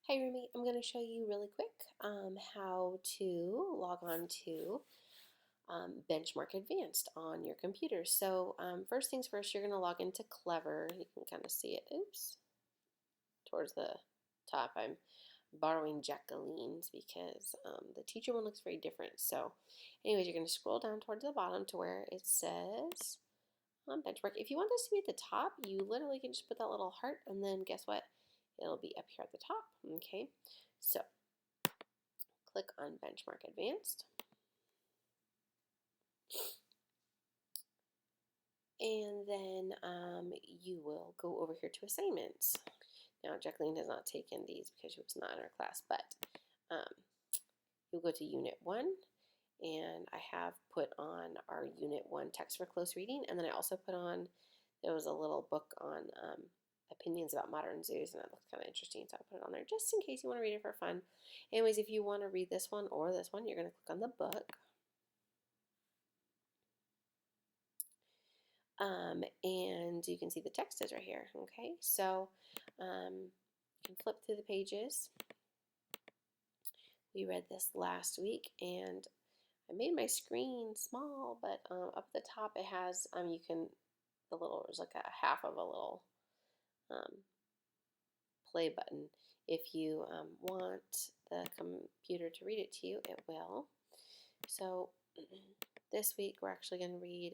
Hi roommate, I'm going to show you really quick how to log on to Benchmark Advanced on your computer. So first things first, you're going to log into Clever. You can kind of see it, oops, towards the top. I'm borrowing Jacqueline's because the teacher one looks very different. So anyways, you're going to scroll down towards the bottom to where it says Benchmark. If you want this to be at the top, you literally can just put that little heart and then guess what? It'll be up here at the top, okay? So click on Benchmark Advanced. And then you will go over here to assignments. Now, Jacqueline has not taken these because she was not in our class, but you'll go to Unit 1, and I have put on our Unit 1 text for close reading, and then I also put on, there was a little book on opinions about modern zoos, and that looks kind of interesting, so I put it on there just in case you want to read it for fun. Anyways, if you want to read this one or this one, you're going to click on the book. And you can see the text is right here. Okay, so you can flip through the pages. We read this last week, and I made my screen small, but up at the top it has you can there's like a half of a little play button. If you want the computer to read it to you, it will. So this week we're actually going to read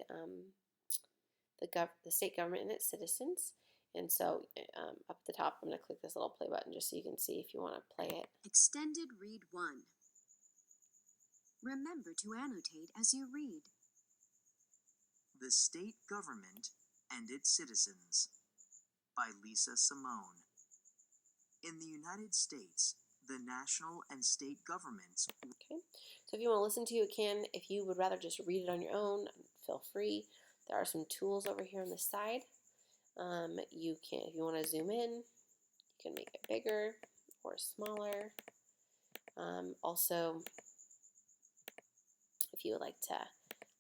the state government and its citizens. And so up at the top, I'm going to click this little play button just so you can see if you want to play it. Extended Read 1. Remember to annotate as you read. The State Government and Its Citizens by Lisa Simone. In the United States, the national and state governments. Okay, so if you want to listen to it, you can. If you would rather just read it on your own, feel free. There are some tools over here on the side. You can, if you want to zoom in, you can make it bigger or smaller. Also, if you would like to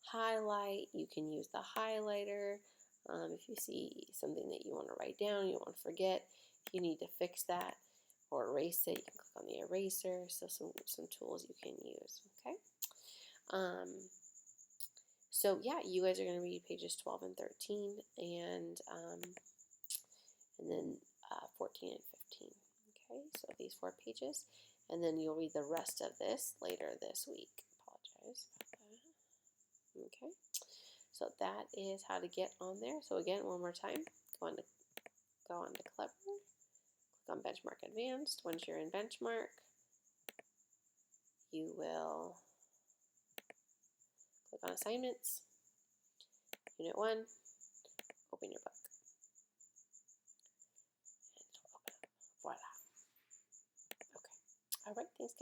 highlight, you can use the highlighter. If you see something that you want to write down, you don't want to forget, if you need to fix that or erase it, you can click on the eraser. So some tools you can use, okay? So yeah, you guys are going to read pages 12 and 13 and then 14 and 15, okay? So these 4 pages, and then you'll read the rest of this later this week. Apologize about that. Okay, so that is how to get on there. So again, one more time, go on to Clever, click on Benchmark Advanced. Once you're in Benchmark, you will click on Assignments, Unit 1, open your book, and it'll open up. Voila. Okay. All right, thanks guys.